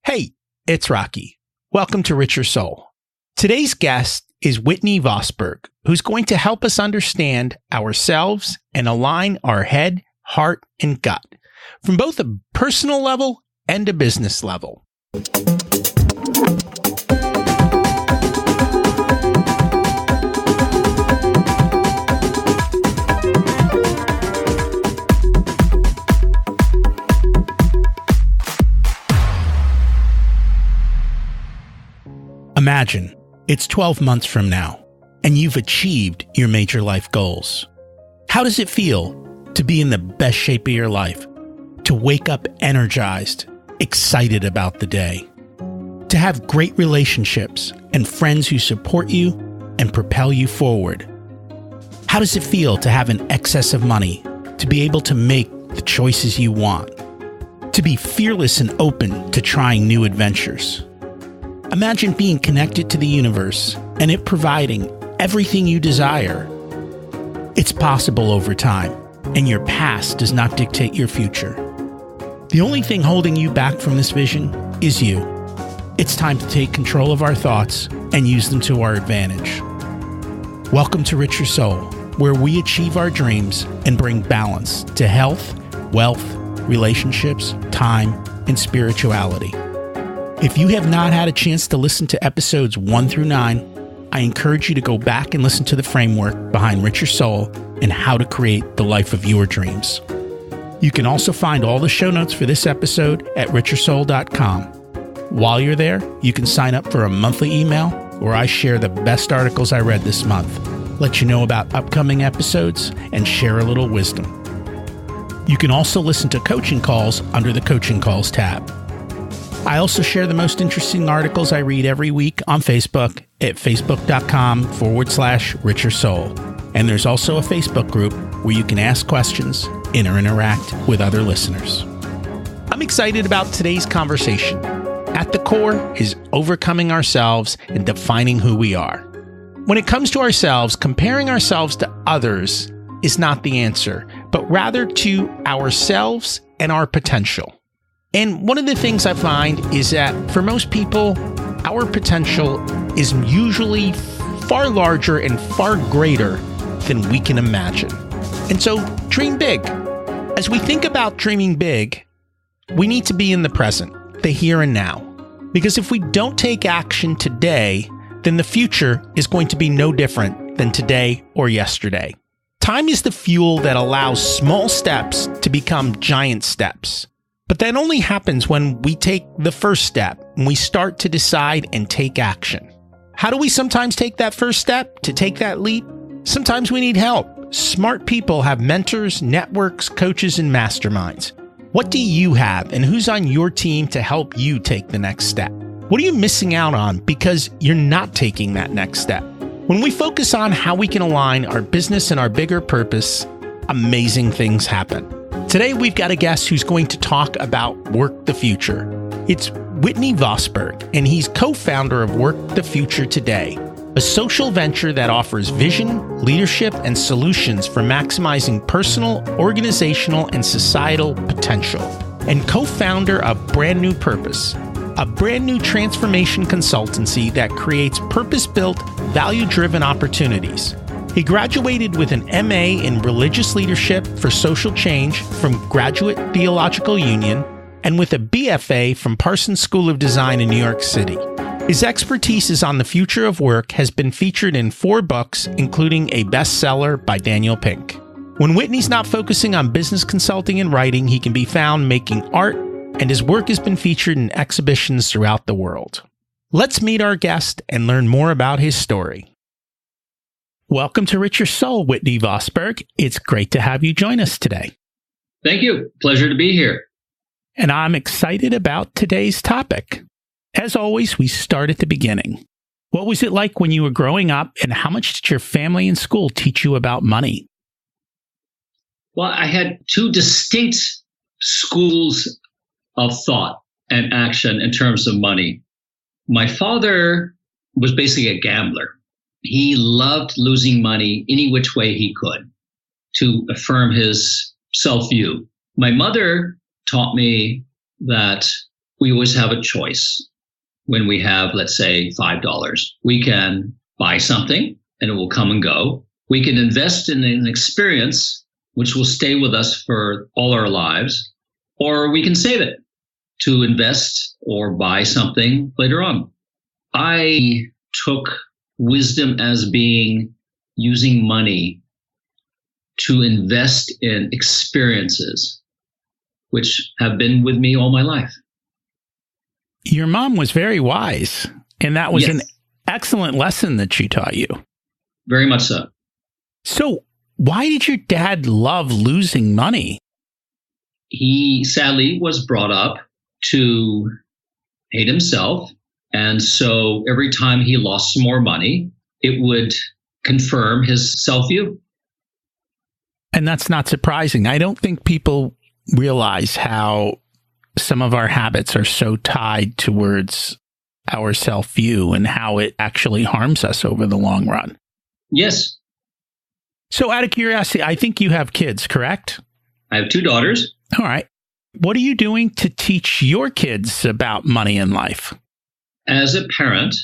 Hey, it's Rocky. Welcome to Richer Soul. Today's guest is Whitney Vosberg, who's going to help us understand ourselves and align our head, heart, and gut from both a personal level and a business level. Imagine it's 12 months from now, and you've achieved your major life goals. How does it feel to be in the best shape of your life? To wake up energized, excited about the day? To have great relationships and friends who support you and propel you forward? How does it feel to have an excess of money, to be able to make the choices you want? To be fearless and open to trying new adventures? Imagine being connected to the universe and it providing everything you desire. It's possible over time, and your past does not dictate your future. The only thing holding you back from this vision is you. It's time to take control of our thoughts and use them to our advantage. Welcome to Richer Soul, where we achieve our dreams and bring balance to health, wealth, relationships, time, and spirituality. If you have not had a chance to listen to episodes 1 through 9, I encourage you to go back and listen to the framework behind Richer Soul and how to create the life of your dreams. You can also find all the show notes for this episode at richersoul.com. While you're there, you can sign up for a monthly email where I share the best articles I read this month, let you know about upcoming episodes, and share a little wisdom. You can also listen to coaching calls under the Coaching Calls tab. I also share the most interesting articles I read every week on Facebook at facebook.com/Richer Soul. And there's also a Facebook group where you can ask questions and interact with other listeners. I'm excited about today's conversation. At the core is overcoming ourselves and defining who we are. When it comes to ourselves, comparing ourselves to others is not the answer, but rather to ourselves and our potential. And one of the things I find is that for most people, our potential is usually far larger and far greater than we can imagine. And so dream big. As we think about dreaming big, we need to be in the present, the here and now. Because if we don't take action today, then the future is going to be no different than today or yesterday. Time is the fuel that allows small steps to become giant steps. But that only happens when we take the first step and we start to decide and take action. How do we sometimes take that first step to take that leap? Sometimes we need help. Smart people have mentors, networks, coaches, and masterminds. What do you have, and who's on your team to help you take the next step? What are you missing out on because you're not taking that next step? When we focus on how we can align our business and our bigger purpose, amazing things happen. Today, we've got a guest who's going to talk about Work the Future. It's Whitney Vosberg, and he's co-founder of Work the Future Today, a social venture that offers vision, leadership, and solutions for maximizing personal, organizational, and societal potential, and co-founder of Brand New Purpose, a brand new transformation consultancy that creates purpose-built, value-driven opportunities. He graduated with an MA in Religious Leadership for Social Change from Graduate Theological Union and with a BFA from Parsons School of Design in New York City. His expertise is on the future of work has been featured in 4 books, including a bestseller by Daniel Pink. When Whitney's not focusing on business consulting and writing, he can be found making art, and his work has been featured in exhibitions throughout the world. Let's meet our guest and learn more about his story. Welcome to Richer Soul, Whitney Vosberg. It's great to have you join us today. Thank you. Pleasure to be here. And I'm excited about today's topic. As always, we start at the beginning. What was it like when you were growing up, and how much did your family and school teach you about money? Well, I had 2 distinct schools of thought and action in terms of money. My father was basically a gambler. He loved losing money any which way he could to affirm his self-view. My mother taught me that we always have a choice. When we have, let's say, $5, we can buy something and it will come and go. We can invest in an experience which will stay with us for all our lives, or we can save it to invest or buy something later on. I took wisdom as being using money to invest in experiences which have been with me all my life. Your mom was very wise, and that was an excellent lesson that she taught you. Very much so. So why did your dad love losing money? He sadly was brought up to hate himself. And so every time he lost some more money, it would confirm his self-view. And that's not surprising. I don't think people realize how some of our habits are so tied towards our self-view and how it actually harms us over the long run. Yes. So out of curiosity, I think you have kids, correct? I have 2 daughters. All right. What are you doing to teach your kids about money and life? As a parent,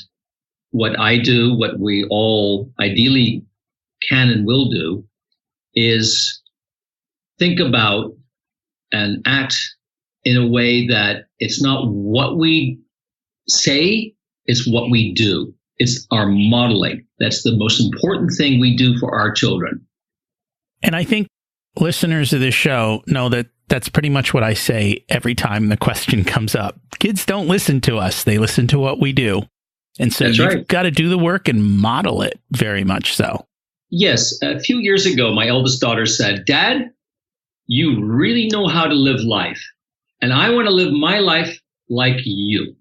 what I do, what we all ideally can and will do, is think about and act in a way that it's not what we say, it's what we do. It's our modeling. That's the most important thing we do for our children. And I think listeners of this show know that that's pretty much what I say every time the question comes up. Kids don't listen to us. They listen to what we do. And so you've got to do the work and model it very much so. Yes. A few years ago, my eldest daughter said, "Dad, you really know how to live life. And I want to live my life like you."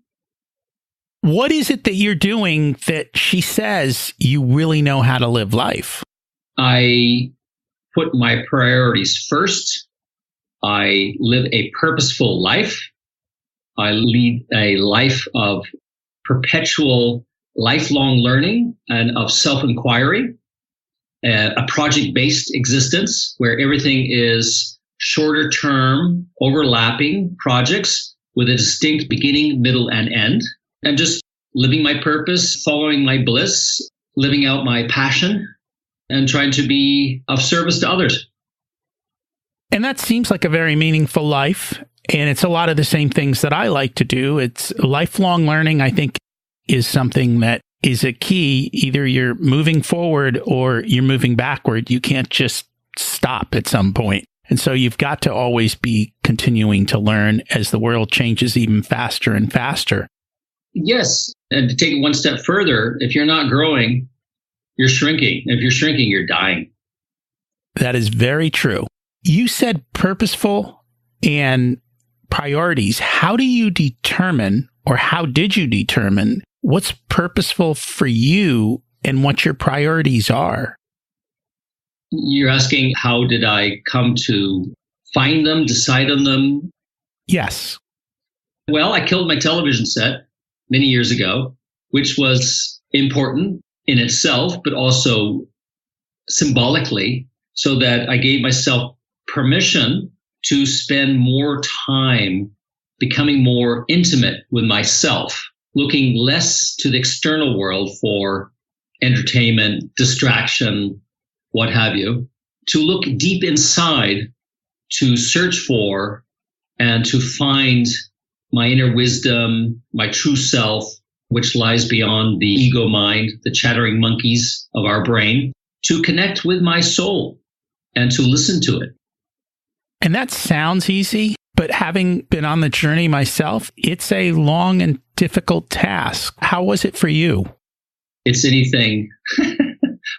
What is it that you're doing that she says you really know how to live life? I put my priorities first. I live a purposeful life. I lead a life of perpetual lifelong learning and of self-inquiry, a project-based existence where everything is shorter term, overlapping projects with a distinct beginning, middle, and end. And just living my purpose, following my bliss, living out my passion, and trying to be of service to others. And that seems like a very meaningful life. And it's a lot of the same things that I like to do. It's lifelong learning, I think, is something that is a key. Either you're moving forward or you're moving backward. You can't just stop at some point. And so you've got to always be continuing to learn as the world changes even faster and faster. Yes. And to take it one step further, if you're not growing, you're shrinking. If you're shrinking, you're dying. That is very true. You said purposeful and priorities. How do you determine, or how did you determine, what's purposeful for you and what your priorities are? You're asking, how did I come to find them, decide on them? Yes. Well, I killed my television set many years ago, which was important in itself, but also symbolically, so that I gave myself permission to spend more time becoming more intimate with myself, looking less to the external world for entertainment, distraction, what have you, to look deep inside, to search for and to find my inner wisdom, my true self, which lies beyond the ego mind, the chattering monkeys of our brain, to connect with my soul and to listen to it. And that sounds easy, but having been on the journey myself, it's a long and difficult task. How was it for you? It's anything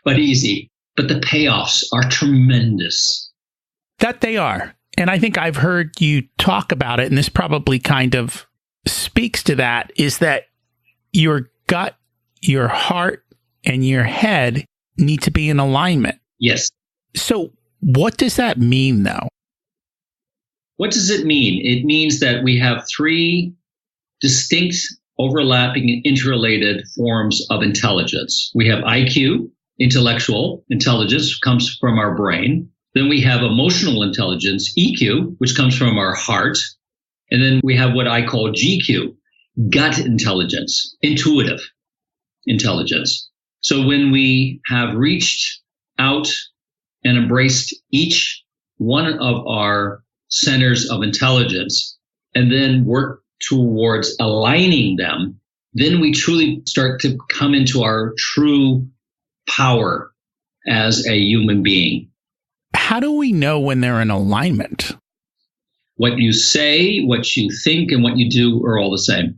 but easy, but the payoffs are tremendous. That they are. And I think I've heard you talk about it, and this probably kind of speaks to that, is that your gut, your heart, and your head need to be in alignment. Yes. So what does that mean, though? What does it mean? It means that we have 3 distinct, overlapping, and interrelated forms of intelligence. We have IQ, intellectual intelligence, comes from our brain. Then we have emotional intelligence, EQ, which comes from our heart. And then we have what I call GQ, gut intelligence, intuitive intelligence. So when we have reached out and embraced each one of our centers of intelligence and then work towards aligning them, then we truly start to come into our true power as a human being. How do we know when they're in alignment? What you say, what you think, and what you do are all the same.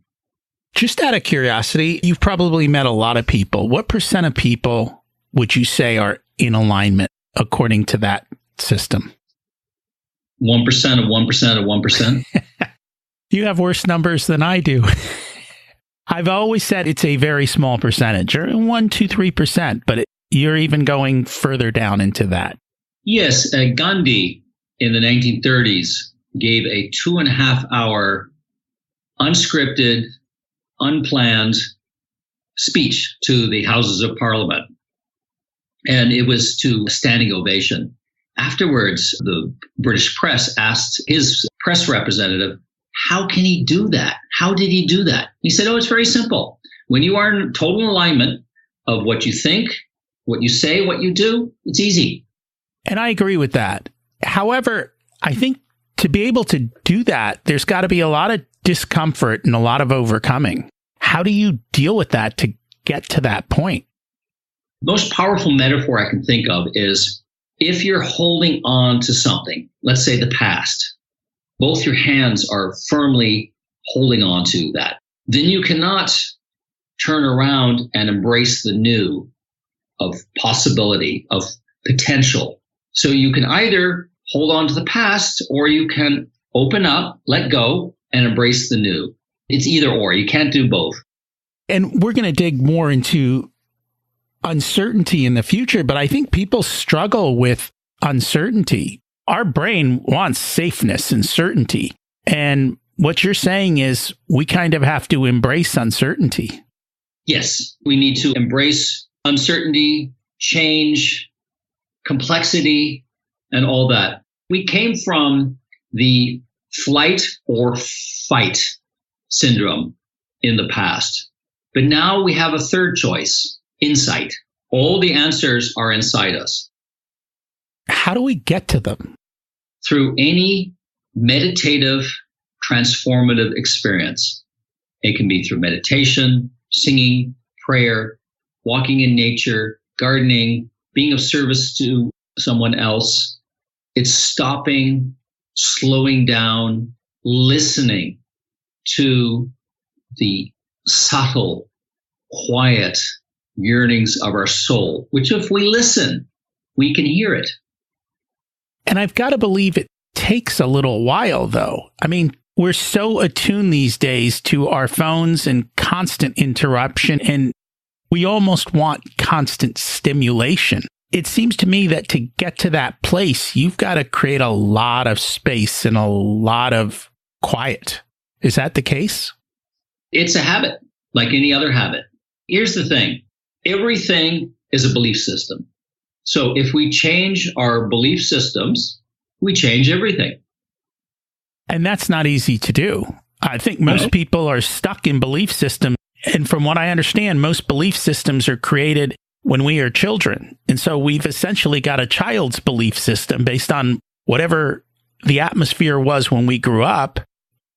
Just out of curiosity, you've probably met a lot of people. What % of people would you say are in alignment according to that system? 1% of 1% of 1%. You have worse numbers than I do. I've always said it's a very small percentage, or 1, 2, 3%, but you're even going further down into that. Yes, Gandhi in the 1930s gave a 2.5-hour unscripted, unplanned speech to the Houses of Parliament. And it was to standing ovation. Afterwards, the British press asked his press representative, how can he do that? How did he do that? He said, it's very simple. When you are in total alignment of what you think, what you say, what you do, it's easy. And I agree with that. However, I think to be able to do that, there's got to be a lot of discomfort and a lot of overcoming. How do you deal with that to get to that point? Most powerful metaphor I can think of is if you're holding on to something, let's say the past, both your hands are firmly holding on to that, then you cannot turn around and embrace the new of possibility, of potential. So you can either hold on to the past or you can open up, let go, and embrace the new. It's either or. You can't do both. And we're going to dig more into uncertainty in the future, but I think people struggle with uncertainty. Our brain wants safeness and certainty. And what you're saying is we kind of have to embrace uncertainty. Yes, we need to embrace uncertainty, change, complexity, and all that. We came from the flight or fight syndrome in the past. But now we have a third choice, insight. All the answers are inside us. How do we get to them? Through any meditative, transformative experience. It can be through meditation, singing, prayer, walking in nature, gardening, being of service to someone else. It's stopping, slowing down, listening to the subtle, quiet yearnings of our soul, which if we listen, we can hear it. And I've got to believe it takes a little while, though. I mean, we're so attuned these days to our phones and constant interruption, and we almost want constant stimulation. It seems to me that to get to that place, you've got to create a lot of space and a lot of quiet. Is that the case? It's a habit, like any other habit. Here's the thing. Everything is a belief system. So if we change our belief systems, we change everything. And that's not easy to do. I think most people are stuck in belief systems. And from what I understand, most belief systems are created when we are children. And so we've essentially got a child's belief system based on whatever the atmosphere was when we grew up.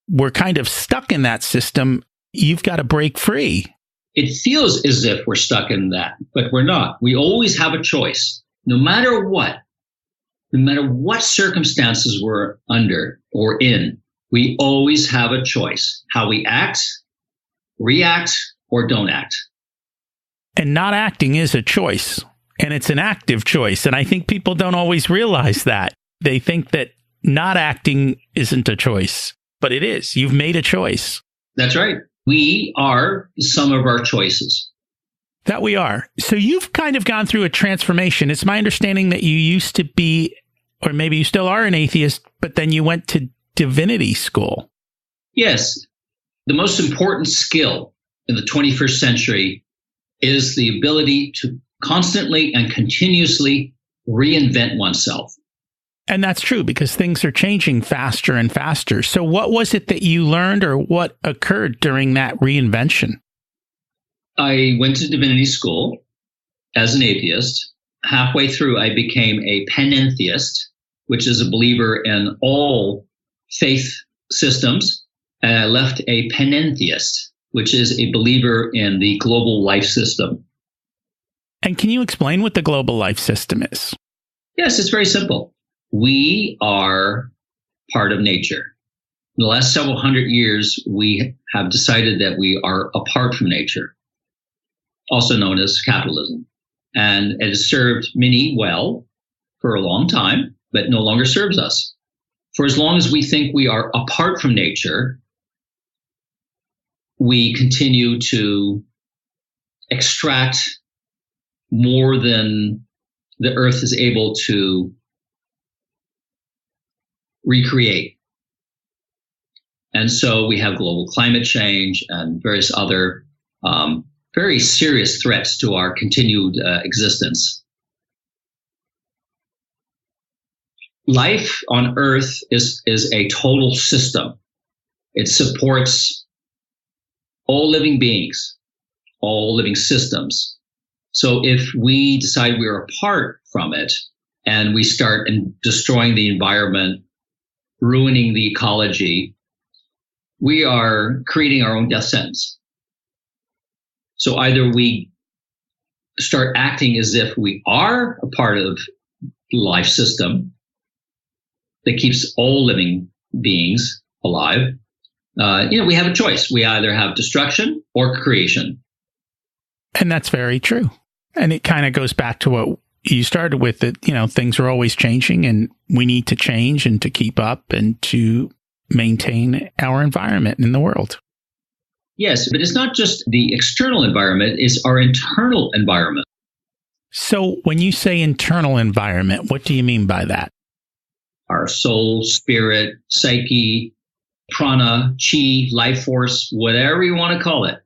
We're kind of stuck in that system. You've got to break free. It feels as if we're stuck in that, but we're not. We always have a choice. No matter what circumstances we're under or in, we always have a choice. How we act, react, or don't act. And not acting is a choice, and it's an active choice. And I think people don't always realize that. They think that not acting isn't a choice, but it is. You've made a choice. That's right. We are the sum of our choices. That we are. So you've kind of gone through a transformation. It's my understanding that you used to be, or maybe you still are, an atheist, but then you went to divinity school. Yes. The most important skill in the 21st century is the ability to constantly and continuously reinvent oneself. And that's true because things are changing faster and faster. So what was it that you learned or what occurred during that reinvention? I went to divinity school as an atheist. Halfway through, I became a panentheist, which is a believer in all faith systems. And I left a panentheist, which is a believer in the global life system. And can you explain what the global life system is? Yes, it's very simple. We are part of nature. In the last several hundred years, we have decided that we are apart from nature, also known as capitalism. And it has served many well for a long time, but no longer serves us. For as long as we think we are apart from nature, we continue to extract more than the earth is able to recreate. And so we have global climate change and various other very serious threats to our continued existence. Life on Earth is a total system. It supports all living beings, all living systems. So if we decide we're apart from it and we start destroying the environment, ruining the ecology, we are creating our own death sentence. So either we start acting as if we are a part of the life system that keeps all living beings alive. We have a choice. We either have destruction or creation. And that's very true. And it kind of goes back to what you started with, that, things are always changing and we need to change and to keep up and to maintain our environment in the world. Yes, but it's not just the external environment, it's our internal environment. So when you say internal environment, what do you mean by that? Our soul, spirit, psyche, prana, chi, life force, whatever you want to call it.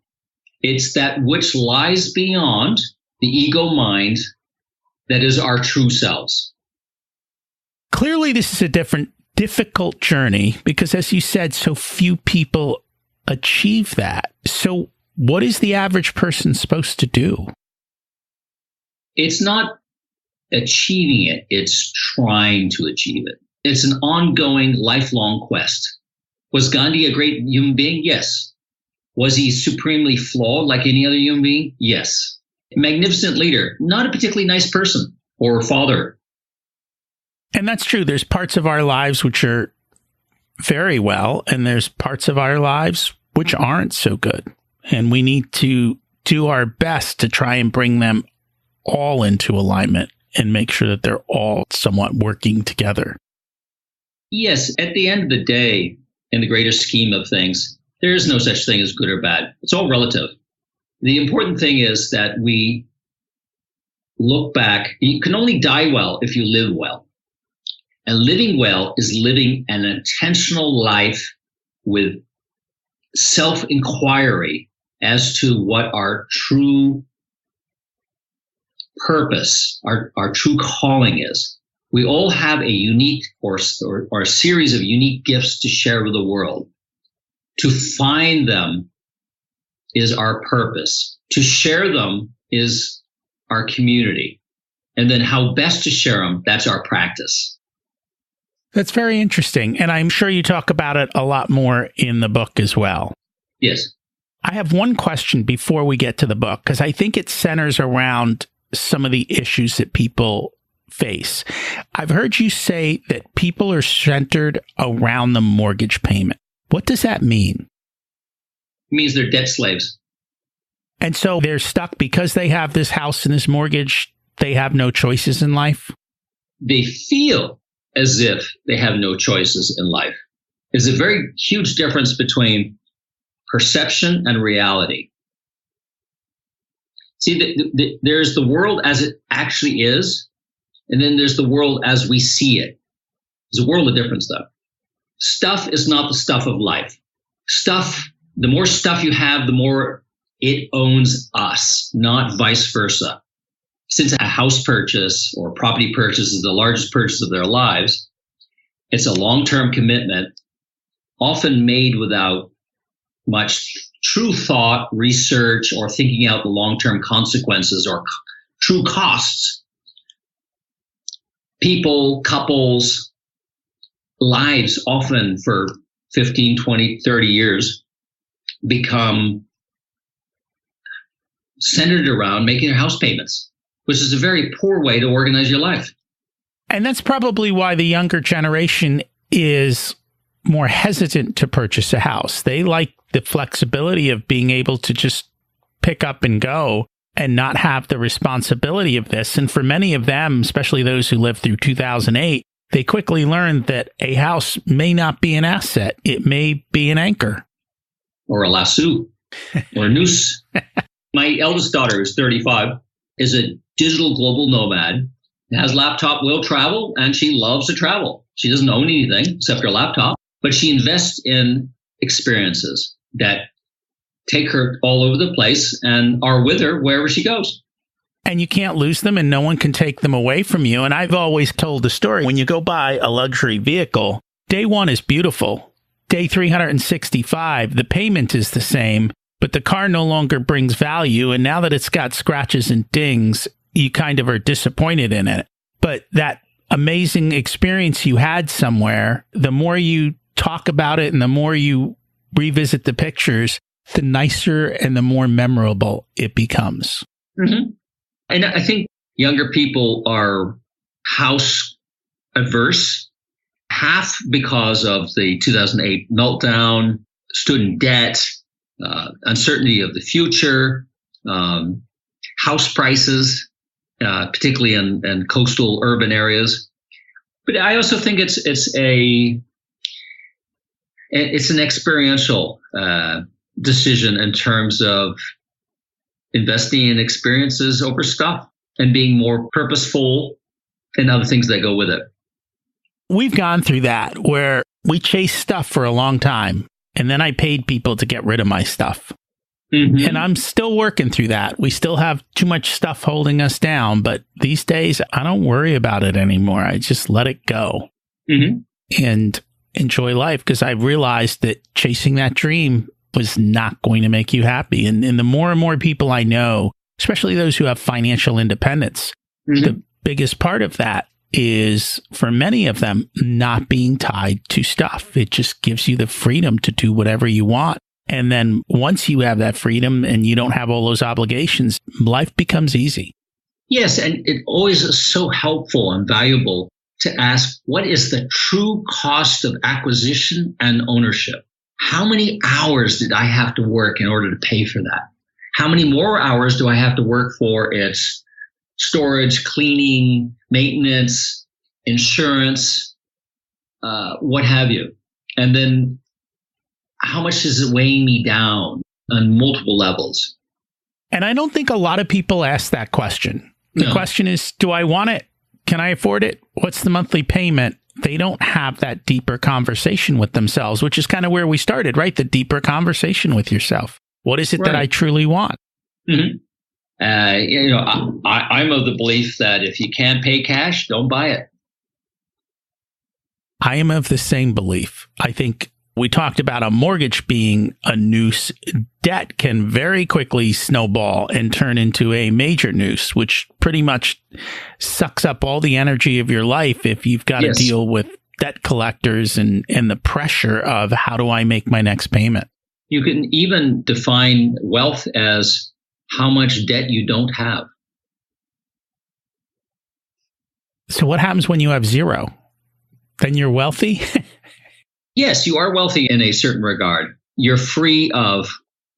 It's that which lies beyond the ego mind that is our true selves. Clearly, this is a difficult journey because, as you said, so few people achieve that. So what is the average person supposed to do? It's not achieving it. It's trying to achieve it. It's an ongoing, lifelong quest. Was Gandhi a great human being? Yes. Was he supremely flawed like any other human being? Yes. Magnificent leader, not a particularly nice person or father. And that's true. There's parts of our lives which are very well, and there's parts of our lives which aren't so good. And we need to do our best to try and bring them all into alignment and make sure that they're all somewhat working together. Yes, at the end of the day, in the greater scheme of things, there is no such thing as good or bad. It's all relative. The important thing is that we look back. You can only die well if you live well. And living well is living an intentional life with self-inquiry as to what our true purpose, our true calling is. We all have a unique or a series of unique gifts to share with the world. To find them is our purpose. To share them is our community. And then how best to share them, that's our practice. That's very interesting. And I'm sure you talk about it a lot more in the book as well. Yes. I have one question before we get to the book, because I think it centers around some of the issues that people face. I've heard you say that people are centered around the mortgage payment. What does that mean? It means they're debt slaves. And so they're stuck because they have this house and this mortgage. They have no choices in life. They feel as if they have no choices in life. There's a very huge difference between perception and reality. See, there's the world as it actually is, and then there's the world as we see it. There's a world of difference, though. Stuff is not the stuff of life. Stuff, the more stuff you have, the more it owns us, not vice versa. Since a house purchase or property purchase is the largest purchase of their lives, It's a long-term commitment, often made without much true thought, research, or thinking out the long-term consequences or true costs. People, couples, lives often for 15, 20, 30 years become centered around making their house payments, which is a very poor way to organize your life. And that's probably why the younger generation is more hesitant to purchase a house. They like the flexibility of being able to just pick up and go and not have the responsibility of this. And for many of them, especially those who lived through 2008, they quickly learned that a house may not be an asset. It may be an anchor. Or a lasso, or a noose. My eldest daughter, who's 35, is a digital global nomad, has laptop, will travel, and she loves to travel. She doesn't own anything except her laptop, but she invests in experiences that take her all over the place and are with her wherever she goes. And you can't lose them and no one can take them away from you. And I've always told the story, when you go buy a luxury vehicle, day one is beautiful. Day 365, the payment is the same, but the car no longer brings value. And now that it's got scratches and dings, you kind of are disappointed in it. But that amazing experience you had somewhere, the more you talk about it and the more you revisit the pictures, the nicer and the more memorable it becomes. Mm-hmm. And I think younger people are house averse, half because of the 2008 meltdown, student debt, uncertainty of the future, house prices, particularly in coastal urban areas. But I also think it's an experiential decision in terms of investing in experiences over stuff and being more purposeful and other things that go with it. We've gone through that where we chased stuff for a long time, and then I paid people to get rid of my stuff. Mm-hmm. And I'm still working through that. We still have too much stuff holding us down, but these days I don't worry about it anymore. I just let it go and enjoy life, because I realized that chasing that dream was not going to make you happy. And the more and more people I know, especially those who have financial independence, the biggest part of that is, for many of them, not being tied to stuff. It just gives you the freedom to do whatever you want. And then once you have that freedom and you don't have all those obligations, life becomes easy. Yes, and it always is so helpful and valuable to ask, what is the true cost of acquisition and ownership? How many hours did I have to work in order to pay for that? How many more hours do I have to work for its storage, cleaning, maintenance, insurance, what have you? And then how much is it weighing me down on multiple levels? And I don't think a lot of people ask that question. The question is, do I want it? Can I afford it? What's the monthly payment? They don't have that deeper conversation with themselves, which is kind of where we started, right? The deeper conversation with yourself. What is it that I truly want? Mm-hmm. I'm of the belief that if you can't pay cash, don't buy it. I am of the same belief. I think we talked about a mortgage being a noose. Debt can very quickly snowball and turn into a major noose, which pretty much sucks up all the energy of your life if you've got to deal with debt collectors and the pressure of, how do I make my next payment? You can even define wealth as how much debt you don't have. So what happens when you have zero? Then you're wealthy? Yes, you are wealthy in a certain regard. You're free of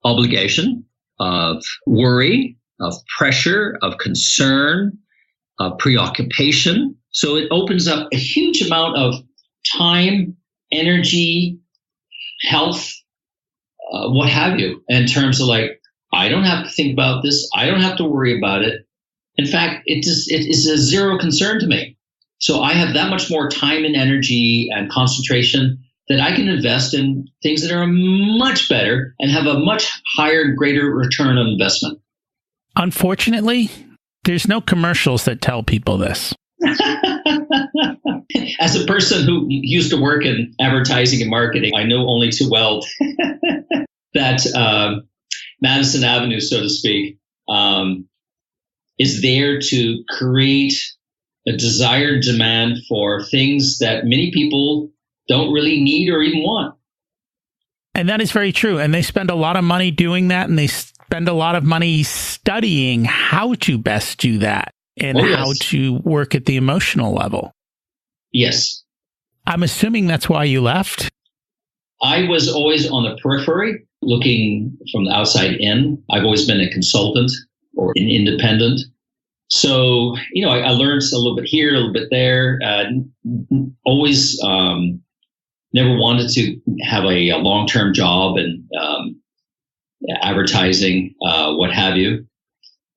obligation, of worry, of pressure, of concern, of preoccupation. So it opens up a huge amount of time, energy, health, what have you, in terms of like, I don't have to think about this. I don't have to worry about it. In fact, it is a zero concern to me. So I have that much more time and energy and concentration that I can invest in things that are much better and have a much higher, greater return on investment. Unfortunately, there's no commercials that tell people this. As a person who used to work in advertising and marketing, I know only too well that Madison Avenue, so to speak, is there to create a desired demand for things that many people don't really need or even want. And that is very true. And they spend a lot of money doing that, and they spend a lot of money studying how to best do that and how to work at the emotional level. Yes. I'm assuming that's why you left. I was always on the periphery, looking from the outside in. I've always been a consultant or an independent. So, I learned a little bit here, a little bit there. Always never wanted to have a long-term job in advertising, what have you.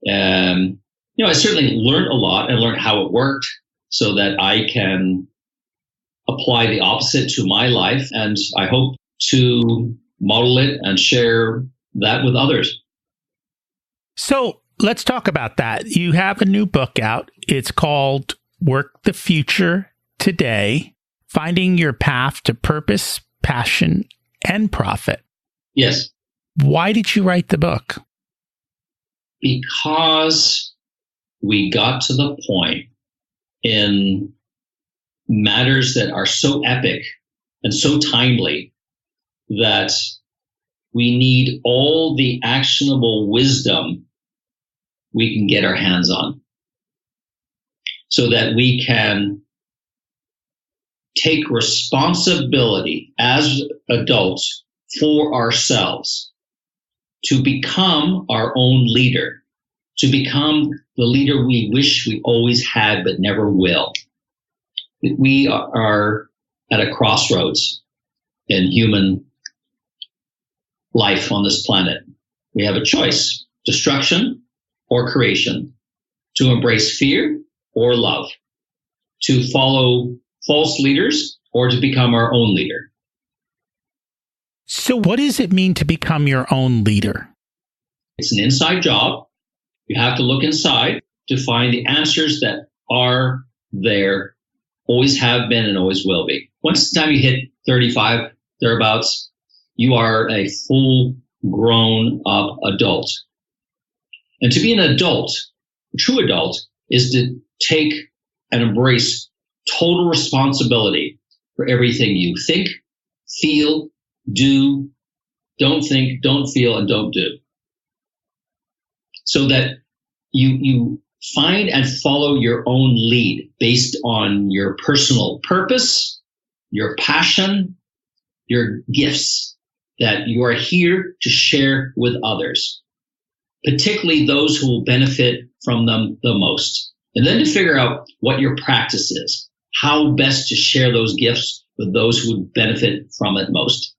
I certainly learned a lot and learned how it worked so that I can apply the opposite to my life. And I hope to model it and share that with others. So let's talk about that. You have a new book out. It's called Work the Future Today, Finding Your Path to Purpose, Passion, and Profit. Yes. Why did you write the book? Because we got to the point in matters that are so epic and so timely that we need all the actionable wisdom we can get our hands on so that we can take responsibility as adults for ourselves to become our own leader, to become the leader we wish we always had but never will. We are at a crossroads in human life on this planet. We have a choice, destruction or creation, to embrace fear or love, to follow false leaders or to become our own leader. So what does it mean to become your own leader? It's an inside job. You have to look inside to find the answers that are there, always have been and always will be. Once the time you hit 35, thereabouts, you are a full grown up adult. And to be an adult, a true adult, is to take and embrace total responsibility for everything you think, feel, do, don't think, don't feel, and don't do. So that you find and follow your own lead based on your personal purpose, your passion, your gifts that you are here to share with others, particularly those who will benefit from them the most. And then to figure out what your practice is, how best to share those gifts with those who would benefit from it most.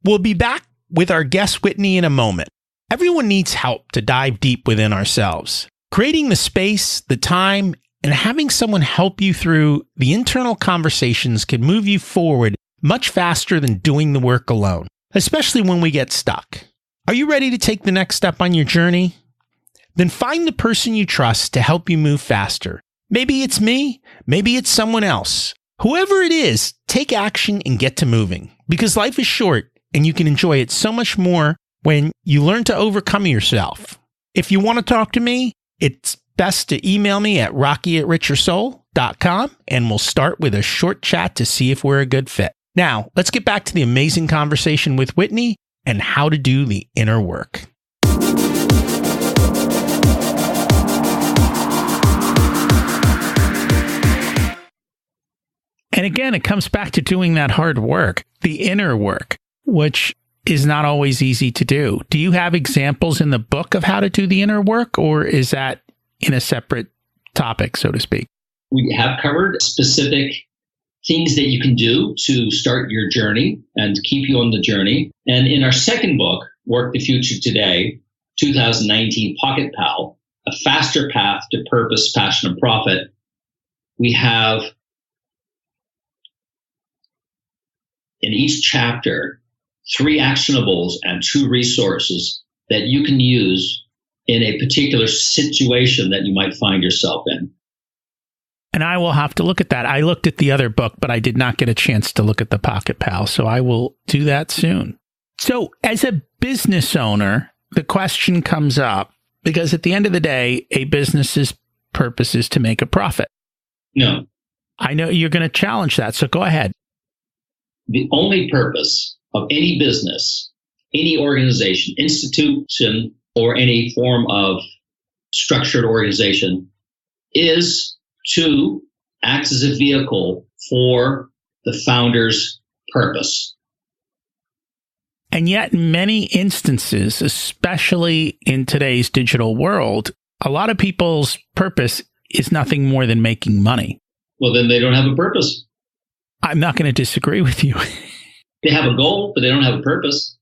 We'll be back with our guest Whitney in a moment. Everyone needs help to dive deep within ourselves. Creating the space, the time, and having someone help you through the internal conversations can move you forward much faster than doing the work alone, especially when we get stuck. Are you ready to take the next step on your journey? Then find the person you trust to help you move faster. Maybe it's me, maybe it's someone else. Whoever it is, take action and get to moving, because life is short and you can enjoy it so much more when you learn to overcome yourself. If you want to talk to me, it's best to email me at rocky@richersoul.com, and we'll start with a short chat to see if we're a good fit. Now, let's get back to the amazing conversation with Whitney and how to do the inner work. And again, it comes back to doing that hard work, the inner work, which is not always easy to do. Do you have examples in the book of how to do the inner work, or is that in a separate topic, so to speak? We have covered specific things that you can do to start your journey and keep you on the journey. And in our second book, Work the Future Today, 2019 Pocket Pal, A Faster Path to Purpose, Passion, and Profit, we have in each chapter 3 actionables and 2 resources that you can use in a particular situation that you might find yourself in. And I will have to look at that. I looked at the other book, but I did not get a chance to look at the Pocket Pal, so I will do that soon. So as a business owner, the question comes up, because at the end of the day, a business's purpose is to make a profit. No. I know you're going to challenge that, so go ahead. The only purpose of any business, any organization, institution, or any form of structured organization is to act as a vehicle for the founder's purpose. And yet, in many instances, especially in today's digital world, a lot of people's purpose is nothing more than making money. Well, then they don't have a purpose. I'm not going to disagree with you. They have a goal, but they don't have a purpose.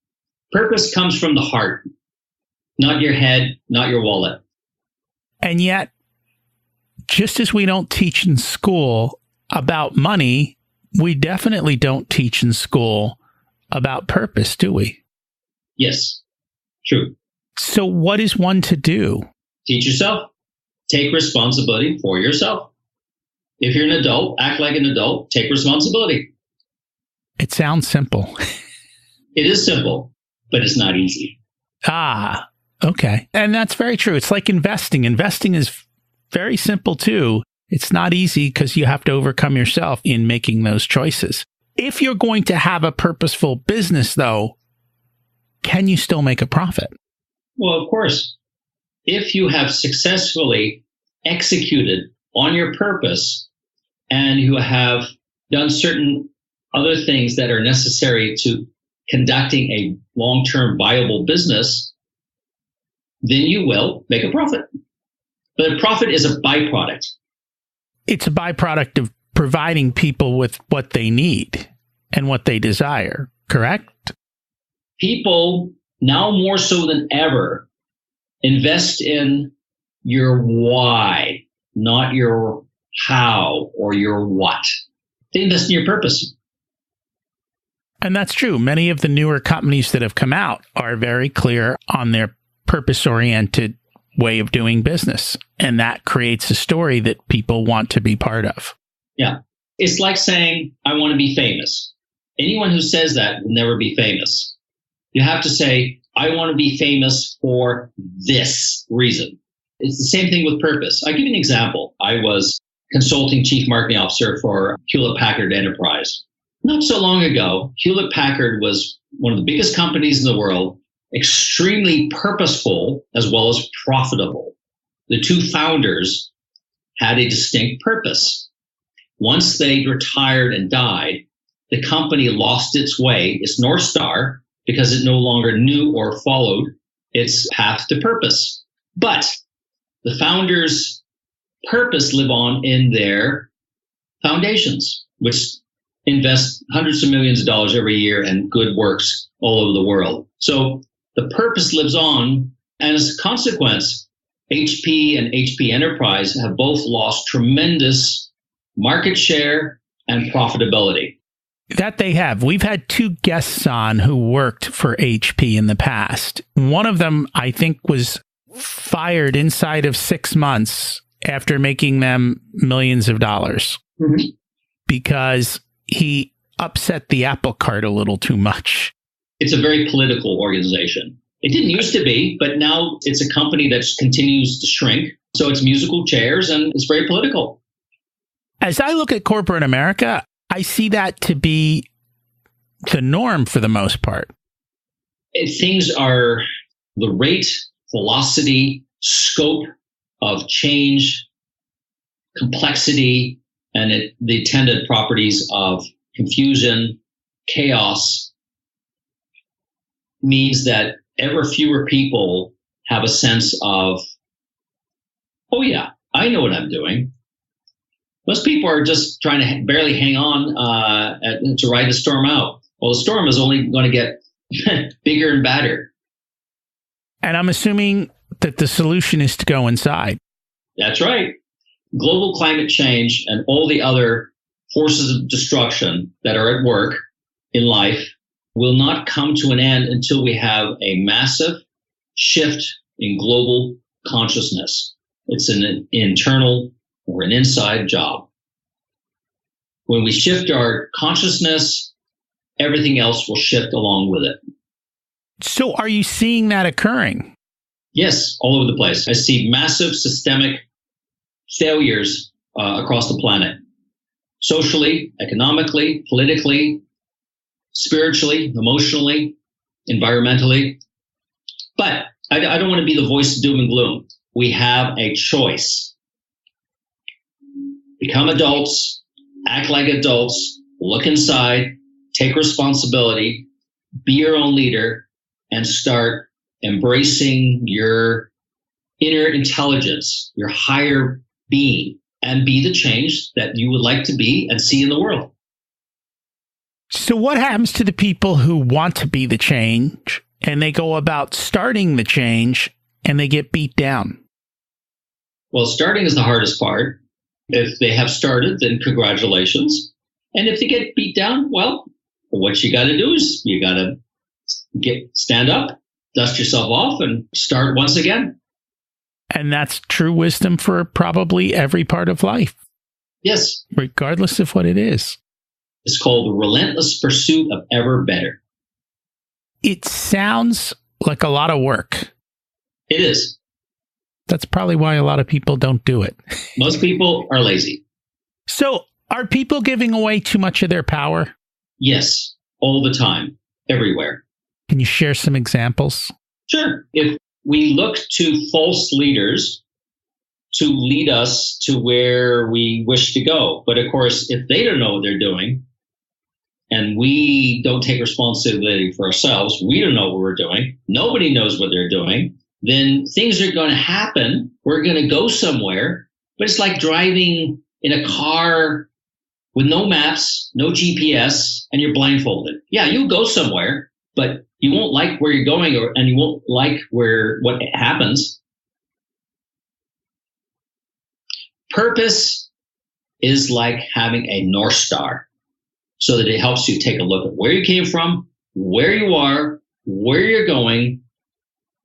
Purpose comes from the heart, not your head, not your wallet. And yet, just as we don't teach in school about money, we definitely don't teach in school about purpose, do we? Yes, true. So what is one to do? Teach yourself. Take responsibility for yourself. If you're an adult, act like an adult. Take responsibility. It sounds simple. It is simple, but it's not easy. Ah, okay. And that's very true. It's like investing. Investing is very simple too. It's not easy because you have to overcome yourself in making those choices. If you're going to have a purposeful business, though, can you still make a profit? Well, of course. If you have successfully executed on your purpose and you have done certain other things that are necessary to conducting a long-term viable business, then you will make a profit. But a profit is a byproduct. It's a byproduct of providing people with what they need and what they desire, correct? People, now more so than ever, invest in your why, not your how or your what. They invest in your purpose. And that's true. Many of the newer companies that have come out are very clear on their purpose-oriented way of doing business. And that creates a story that people want to be part of. Yeah. It's like saying, I want to be famous. Anyone who says that will never be famous. You have to say, I want to be famous for this reason. It's the same thing with purpose. I'll give you an example. I was consulting chief marketing officer for Hewlett-Packard Enterprise. Not so long ago, Hewlett-Packard was one of the biggest companies in the world, extremely purposeful as well as profitable. The 2 founders had a distinct purpose. Once they retired and died, the company lost its way, its North Star, because it no longer knew or followed its path to purpose. But the founders' purpose live on in their foundations, which invest hundreds of millions of dollars every year in good works all over the world. So the purpose lives on, and as a consequence, HP and HP Enterprise have both lost tremendous market share and profitability. That they have. We've had 2 guests on who worked for HP in the past. One of them, I think, was fired inside of 6 months after making them millions of dollars because he upset the apple cart a little too much. It's a very political organization. It didn't used to be, but now it's a company that continues to shrink. So it's musical chairs and it's very political. As I look at corporate America, I see that to be the norm for the most part. Things are the rate, velocity, scope of change, complexity, and the attendant properties of confusion, chaos means that ever fewer people have a sense of, oh yeah, I know what I'm doing. Most people are just trying to barely hang on to ride the storm out. Well, the storm is only going to get bigger and badder. And I'm assuming that the solution is to go inside. That's right. Global climate change and all the other forces of destruction that are at work in life will not come to an end until we have a massive shift in global consciousness. It's an internal or an inside job. When we shift our consciousness, everything else will shift along with it. So are you seeing that occurring? Yes, all over the place. I see massive systemic failures across the planet. Socially, economically, politically, spiritually, emotionally, environmentally. But I don't want to be the voice of doom and gloom. We have a choice. Become adults, act like adults, look inside, take responsibility, be your own leader, and start embracing your inner intelligence, your higher being, and be the change that you would like to be and see in the world. So what happens to the people who want to be the change and they go about starting the change and they get beat down? Well, starting is the hardest part. If they have started, then congratulations. And if they get beat down, well, what you got to do is you got to stand up, dust yourself off, and start once again. And that's true wisdom for probably every part of life. Yes. Regardless of what it is. It's called the relentless pursuit of ever better. It sounds like a lot of work. It is. That's probably why a lot of people don't do it. Most people are lazy. So are people giving away too much of their power? Yes, all the time, everywhere. Can you share some examples? Sure. If we look to false leaders to lead us to where we wish to go, but of course, if they don't know what they're doing, and we don't take responsibility for ourselves, we don't know what we're doing, nobody knows what they're doing, then things are going to happen. We're going to go somewhere, but it's like driving in a car with no maps, no GPS, and you're blindfolded. Yeah, you'll go somewhere, but you won't like where you're going, and you won't like what happens. Purpose is like having a North Star, so that it helps you take a look at where you came from, where you are, where you're going,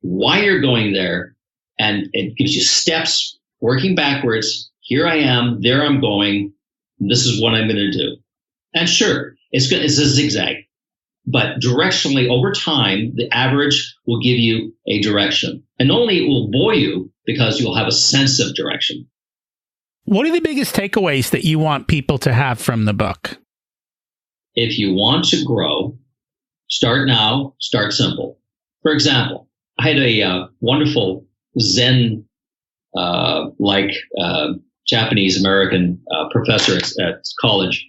why you're going there, and it gives you steps working backwards. Here I am, there I'm going, this is what I'm going to do. And sure, it's a zigzag, but directionally over time, the average will give you a direction. And only it will bore you because you'll have a sense of direction. What are the biggest takeaways that you want people to have from the book? If you want to grow, start now, start simple. For example, I had a wonderful Zen Japanese American professor at college,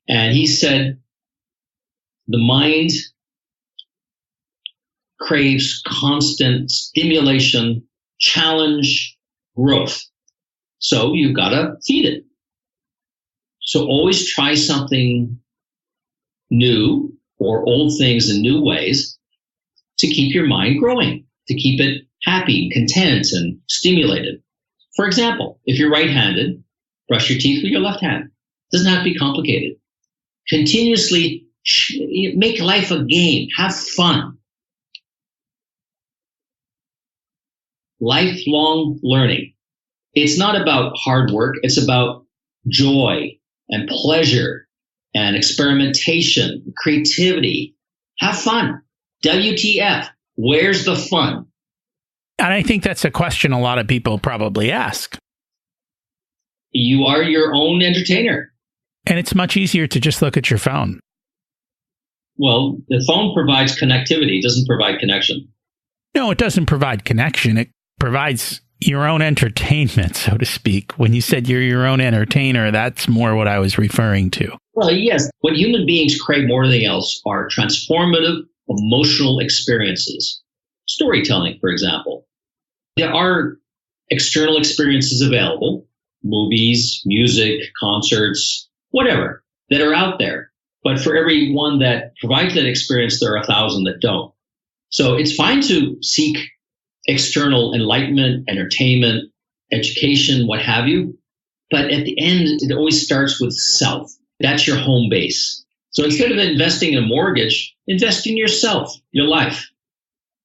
and he said the mind craves constant stimulation, challenge, growth. So you've got to feed it. So always try something new or old things in new ways to keep your mind growing, to keep it happy, content, and stimulated. For example, if you're right-handed, brush your teeth with your left hand. It doesn't have to be complicated. Continuously make life a game. Have fun. Lifelong learning. It's not about hard work. It's about joy and pleasure and experimentation, creativity. Have fun. WTF? Where's the fun? And I think that's a question a lot of people probably ask. You are your own entertainer. And it's much easier to just look at your phone. Well, the phone provides connectivity. It doesn't provide connection. No, it doesn't provide connection. It provides your own entertainment, so to speak. When you said you're your own entertainer, that's more what I was referring to. Well, yes. What human beings crave more than anything else are transformative emotional experiences. Storytelling, for example. There are external experiences available, movies, music, concerts, whatever, that are out there. But for every one that provides that experience, there are 1,000 that don't. So it's fine to seek external enlightenment, entertainment, education, what have you. But at the end, it always starts with self. That's your home base. So instead of investing in a mortgage, invest in yourself, your life.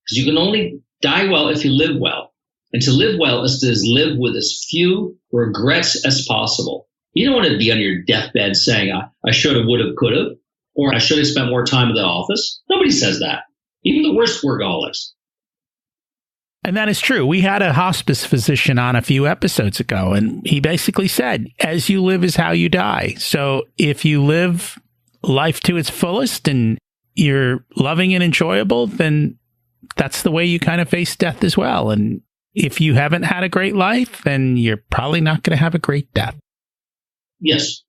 Because you can only die well if you live well. And to live well is to live with as few regrets as possible. You don't want to be on your deathbed saying, I should have, would have, could have, or I should have spent more time in the office. Nobody says that. Even the worst workaholics. And that is true. We had a hospice physician on a few episodes ago, and he basically said, as you live is how you die. So if you live life to its fullest and you're loving and enjoyable, then that's the way you kind of face death as well. And if you haven't had a great life, then you're probably not going to have a great death. Yes.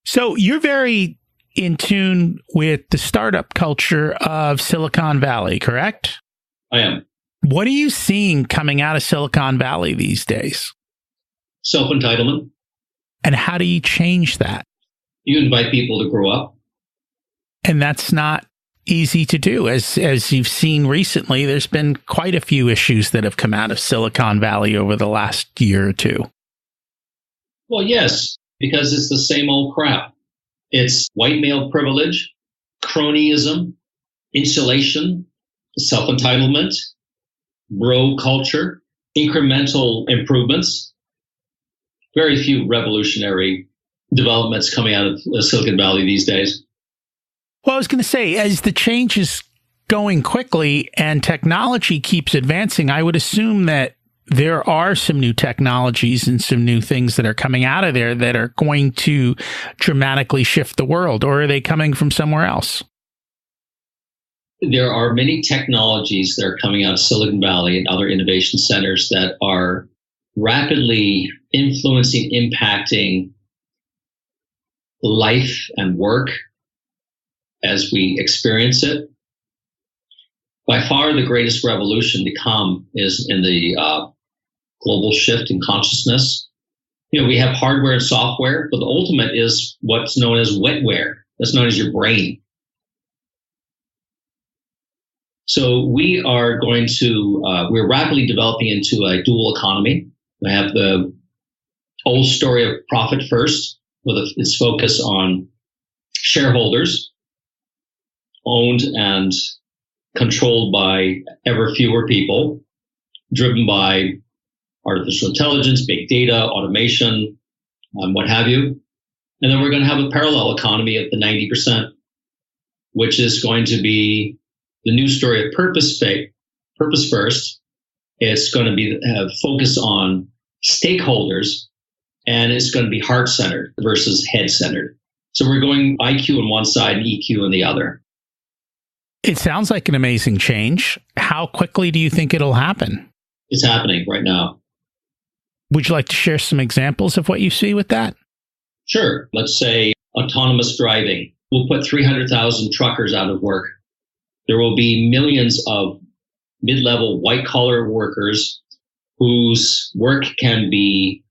So you're very in tune with the startup culture of Silicon Valley, correct? I am. What are you seeing coming out of Silicon Valley these days? Self-entitlement. And how do you change that? You invite people to grow up. And that's not easy to do. As you've seen recently, there's been quite a few issues that have come out of Silicon Valley over the last year or two. Well, yes, because it's the same old crap. It's white male privilege, cronyism, insulation, self-entitlement, bro culture, incremental improvements. Very few revolutionary developments coming out of Silicon Valley these days. Well, I was going to say, as the change is going quickly and technology keeps advancing, I would assume that there are some new technologies and some new things that are coming out of there that are going to dramatically shift the world, or are they coming from somewhere else? There are many technologies that are coming out of Silicon Valley and other innovation centers that are rapidly influencing, impacting life and work as we experience it. By far, the greatest revolution to come is in the global shift in consciousness. You know, we have hardware and software, but the ultimate is what's known as wetware. That's known as your brain. So we are going to, we're rapidly developing into a dual economy. We have the old story of profit first, with its focus on shareholders, owned and controlled by ever fewer people, driven by artificial intelligence, big data, automation, what have you. And then we're going to have a parallel economy of the 90%, which is going to be the new story of purpose first. It's going to be focus on stakeholders, and it's going to be heart-centered versus head-centered. So we're going IQ on one side and EQ on the other. It sounds like an amazing change. How quickly do you think it'll happen? It's happening right now. Would you like to share some examples of what you see with that? Sure. Let's say autonomous driving. We'll put 300,000 truckers out of work. There will be millions of mid-level white-collar workers whose work can be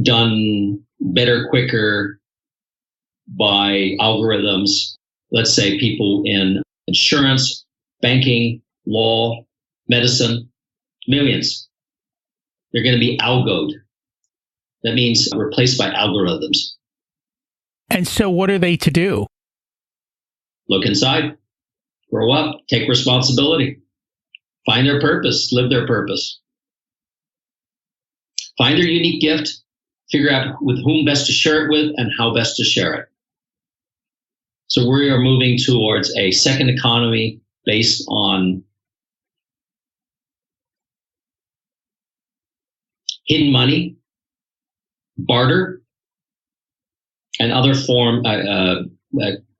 done better, quicker by algorithms. Let's say people in insurance, banking, law, medicine, millions. They're going to be algoed. That means replaced by algorithms. And so what are they to do? Look inside, grow up, take responsibility, find their purpose, live their purpose. Find their unique gift, figure out with whom best to share it with and how best to share it. So we are moving towards a second economy based on hidden money, barter, and other form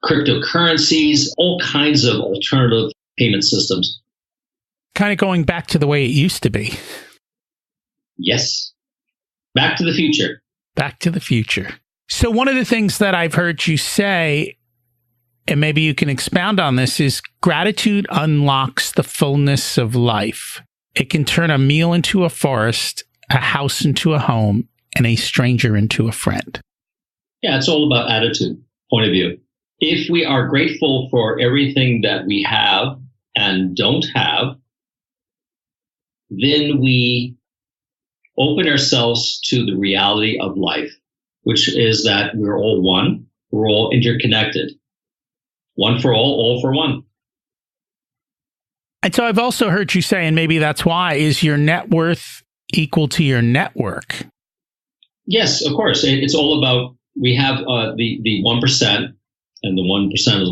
cryptocurrencies, all kinds of alternative payment systems. Kind of going back to the way it used to be. Yes. Back to the future. Back to the future. So one of the things that I've heard you say, and maybe you can expound on this, is gratitude unlocks the fullness of life. It can turn a meal into a forest, a house into a home, and a stranger into a friend. Yeah, it's all about attitude, point of view. If we are grateful for everything that we have and don't have, then we open ourselves to the reality of life, which is that we're all one, we're all interconnected. One for all for one. And so I've also heard you say, and maybe that's why, is your net worth equal to your network? Yes, of course. It's all about, we have the 1%, and the 1% is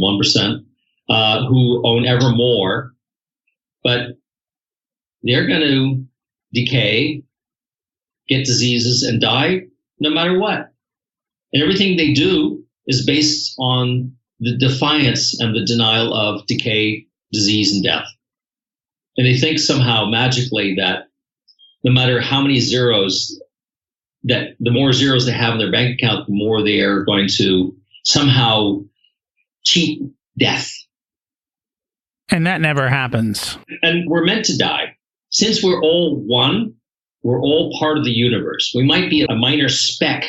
1%, who own ever more, but they're going to decay, get diseases, and die no matter what. And everything they do is based on the defiance and the denial of decay, disease, and death. And they think somehow magically that no matter how many zeros, that the more zeros they have in their bank account, the more they are going to somehow cheat death. And that never happens. And we're meant to die. Since we're all one, we're all part of the universe. We might be a minor speck,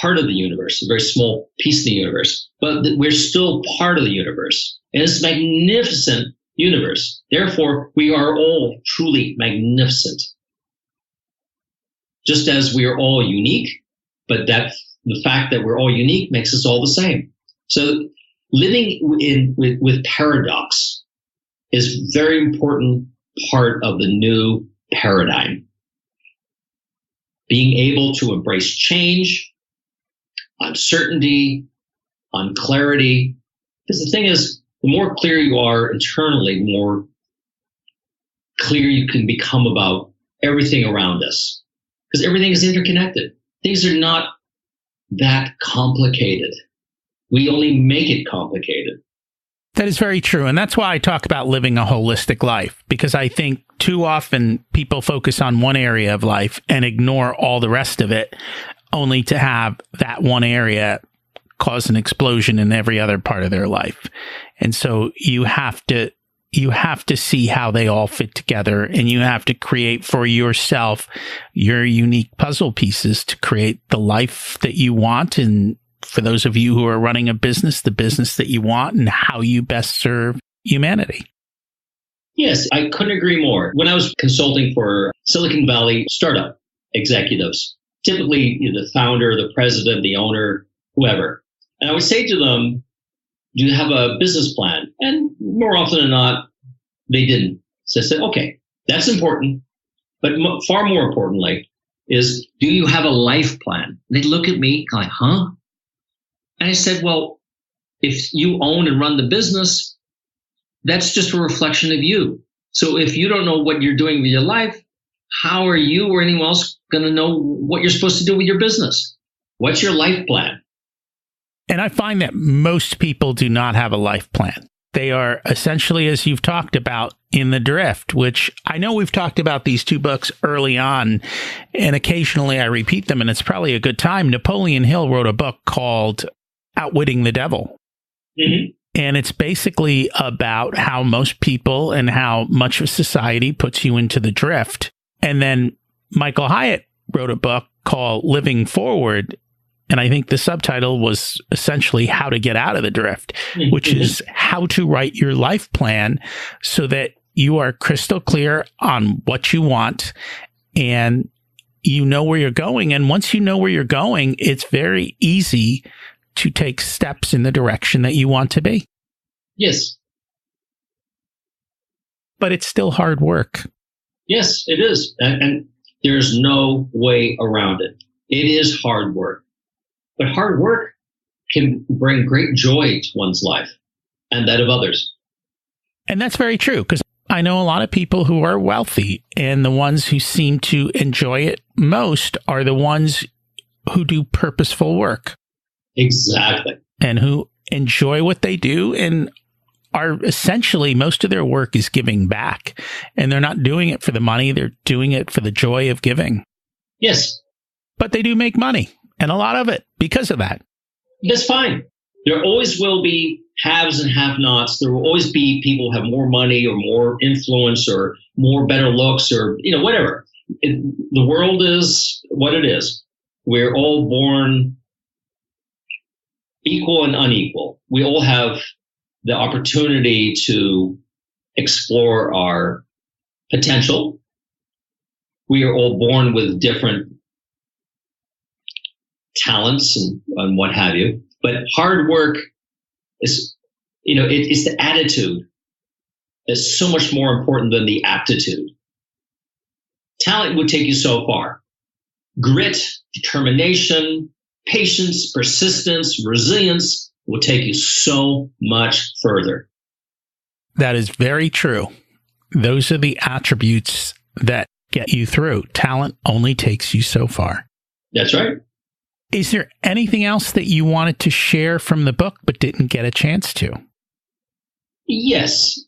part of the universe, a very small piece of the universe, but we're still part of the universe. And it's a magnificent universe. Therefore, we are all truly magnificent. Just as we are all unique, but that the fact that we're all unique makes us all the same. So living with paradox is a very important part of the new paradigm. Being able to embrace change, uncertainty, unclarity. Because the thing is, the more clear you are internally, the more clear you can become about everything around us. Because everything is interconnected. Things are not that complicated. We only make it complicated. That is very true. And that's why I talk about living a holistic life, because I think too often people focus on one area of life and ignore all the rest of it, only to have that one area cause an explosion in every other part of their life. And so you have to see how they all fit together, and you have to create for yourself your unique puzzle pieces to create the life that you want. And for those of you who are running a business, the business that you want and how you best serve humanity. Yes, I couldn't agree more. When I was consulting for Silicon Valley startup executives, typically the founder, the president, the owner, whoever, and I would say to them, do you have a business plan? And more often than not, they didn't. So I said, okay, that's important. But far more importantly is, do you have a life plan? And they'd look at me like, huh? And I said, well, if you own and run the business, that's just a reflection of you. So if you don't know what you're doing with your life, how are you or anyone else going to know what you're supposed to do with your business? What's your life plan? And I find that most people do not have a life plan. They are essentially, as you've talked about, in the drift, which I know we've talked about these two books early on, and occasionally I repeat them, and it's probably a good time. Napoleon Hill wrote a book called Outwitting the Devil. Mm-hmm. And it's basically about how most people and how much of society puts you into the drift. And then Michael Hyatt wrote a book called Living Forward. And I think the subtitle was essentially How to Get Out of the Drift, which is how to write your life plan so that you are crystal clear on what you want and you know where you're going. And once you know where you're going, it's very easy to take steps in the direction that you want to be. Yes. But it's still hard work. Yes, it is. And there's no way around it. It is hard work. But hard work can bring great joy to one's life and that of others. And that's very true, because I know a lot of people who are wealthy, and the ones who seem to enjoy it most are the ones who do purposeful work. Exactly. And who enjoy what they do and are essentially, most of their work is giving back. And they're not doing it for the money, they're doing it for the joy of giving. Yes. But they do make money, and a lot of it because of that. That's fine. There always will be haves and have-nots. There will always be people who have more money or more influence or more better looks or, whatever. The world is what it is. We're all born equal and unequal. We all have the opportunity to explore our potential. We are all born with different talents and what have you. But hard work is It's the attitude that's so much more important than the aptitude. Talent would take you so far. Grit, determination, patience, persistence, resilience will take you so much further. That is very true. Those are the attributes that get you through. Talent only takes you so far. That's right. Is there anything else that you wanted to share from the book but didn't get a chance to? Yes.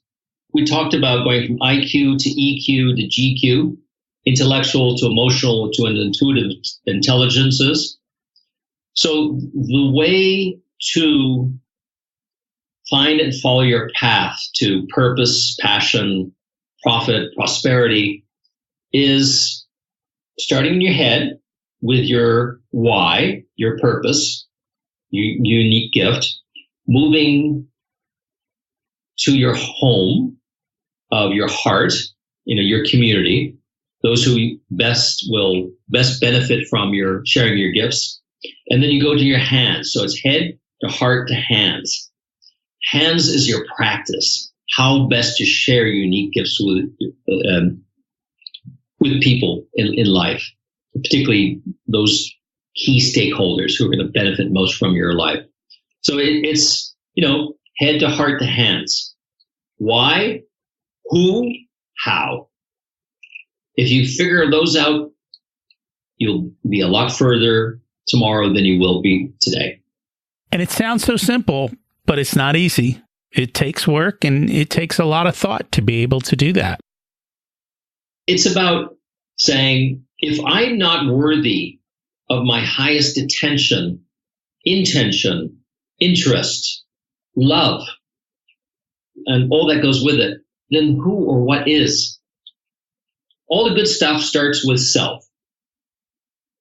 We talked about going from IQ to EQ to GQ, intellectual to emotional to intuitive intelligences. So the way to find and follow your path to purpose, passion, profit, prosperity is starting in your head with your why, your purpose, your unique gift, moving to your home of your heart, your community, those who will best benefit from your sharing your gifts. And then you go to your hands. So it's head to heart to hands. Hands is your practice, how best to share unique gifts with people in life, particularly those key stakeholders who are going to benefit most from your life. So it's head to heart to hands. Why, who, how. If you figure those out, you'll be a lot further tomorrow than you will be today. And it sounds so simple, but it's not easy. It takes work and it takes a lot of thought to be able to do that. It's about saying, if I'm not worthy of my highest attention, intention, interest, love, and all that goes with it, then who or what is? All the good stuff starts with self.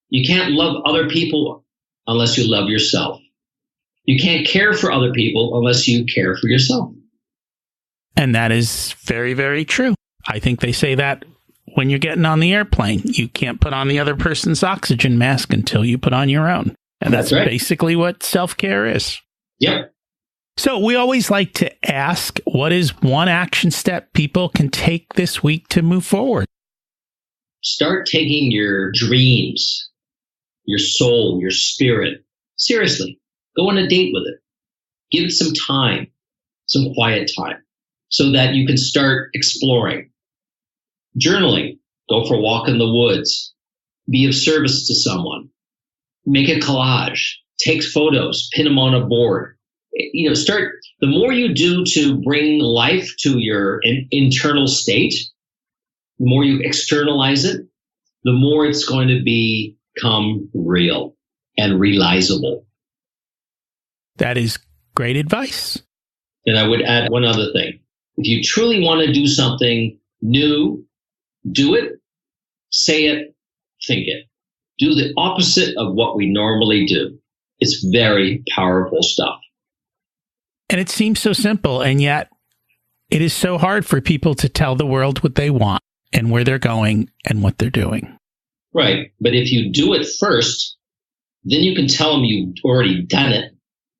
You can't love other people unless you love yourself. You can't care for other people unless you care for yourself. And that is very, very true. I think they say that when you're getting on the airplane, you can't put on the other person's oxygen mask until you put on your own. And that's right. Basically what self-care is. Yep. So we always like to ask, what is one action step people can take this week to move forward? Start taking your dreams, your soul, your spirit, seriously. Go on a date with it. Give it some time, some quiet time, so that you can start exploring. Journaling. Go for a walk in the woods. Be of service to someone. Make a collage. Take photos. Pin them on a board. Start. The more you do to bring life to your internal state, the more you externalize it, the more it's going to become real and realizable. That is great advice. And I would add one other thing. If you truly want to do something new, do it, say it, think it. Do the opposite of what we normally do. It's very powerful stuff. And it seems so simple, and yet it is so hard for people to tell the world what they want and where they're going and what they're doing. Right. But if you do it first, then you can tell them you've already done it.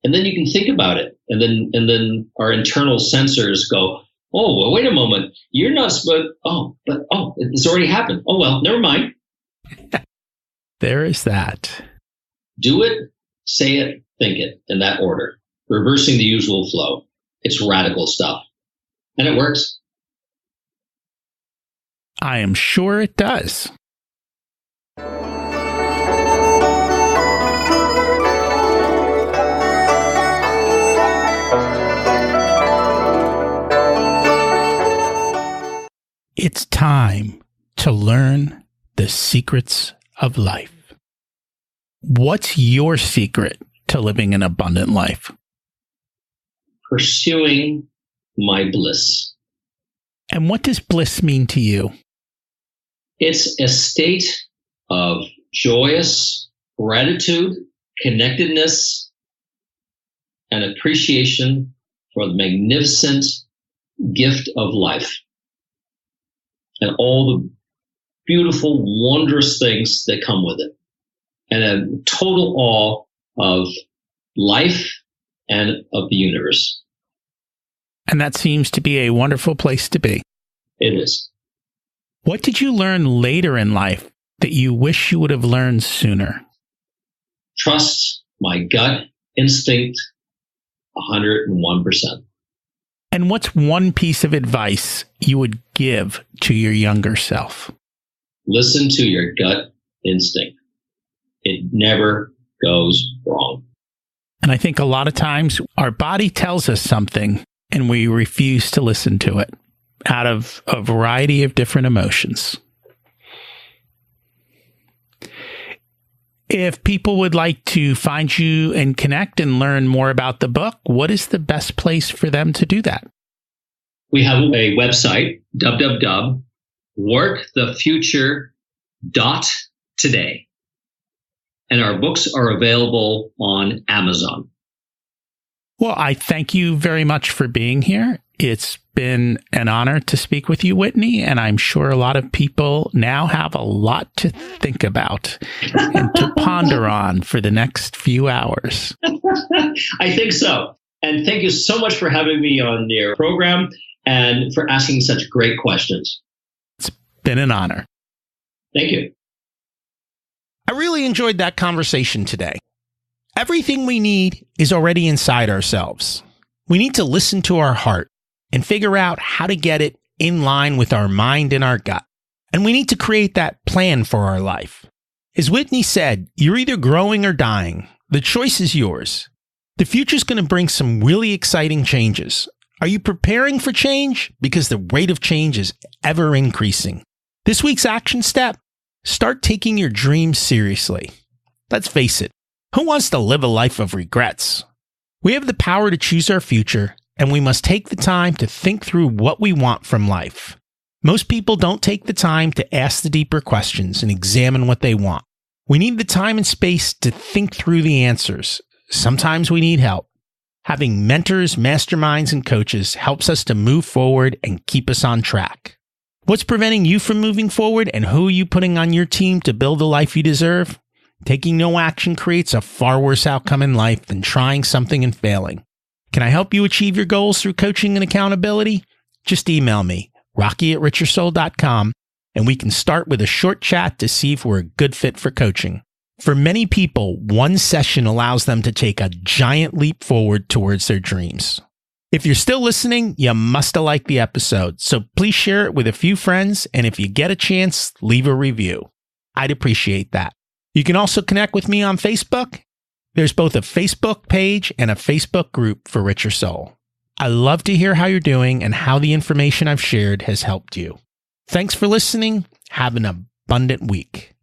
And then you can think about it. And then our internal sensors go, oh, well, wait a moment. You're not supposed, it's already happened. Oh, well, never mind. There is that. Do it, say it, think it in that order. Reversing the usual flow. It's radical stuff. And it works. I am sure it does. It's time to learn the secrets of life. What's your secret to living an abundant life? Pursuing my bliss. And what does bliss mean to you? It's a state of joyous gratitude, connectedness, and appreciation for the magnificent gift of life and all the beautiful, wondrous things that come with it, and a total awe of life and of the universe. And that seems to be a wonderful place to be. It is. What did you learn later in life that you wish you would have learned sooner? Trust my gut instinct 101%. And what's one piece of advice you would give to your younger self? Listen to your gut instinct. It never goes wrong. And I think a lot of times our body tells us something and we refuse to listen to it out of a variety of different emotions. If people would like to find you and connect and learn more about the book, what is the best place for them to do that? We have a website, www.workthefuture.today. And our books are available on Amazon. Well, I thank you very much for being here. It's been an honor to speak with you, Whitney, and I'm sure a lot of people now have a lot to think about and to ponder on for the next few hours. I think so. And thank you so much for having me on your program and for asking such great questions. It's been an honor. Thank you. I really enjoyed that conversation today. Everything we need is already inside ourselves. We need to listen to our heart and figure out how to get it in line with our mind and our gut. And we need to create that plan for our life. As Whitney said, you're either growing or dying. The choice is yours. The future's going to bring some really exciting changes. Are you preparing for change? Because the rate of change is ever increasing. This week's action step: start taking your dreams seriously. Let's face it, who wants to live a life of regrets? We have the power to choose our future, and we must take the time to think through what we want from life. Most people don't take the time to ask the deeper questions and examine what they want. We need the time and space to think through the answers. Sometimes we need help. Having mentors, masterminds, and coaches helps us to move forward and keep us on track. What's preventing you from moving forward, and who are you putting on your team to build the life you deserve? Taking no action creates a far worse outcome in life than trying something and failing. Can I help you achieve your goals through coaching and accountability? Just email me, rocky@richersoul.com, and we can start with a short chat to see if we're a good fit for coaching. For many people, one session allows them to take a giant leap forward towards their dreams. If you're still listening, you must have liked the episode, so please share it with a few friends, and if you get a chance, leave a review. I'd appreciate that. You can also connect with me on Facebook. There's both a Facebook page and a Facebook group for Richer Soul. I love to hear how you're doing and how the information I've shared has helped you. Thanks for listening. Have an abundant week.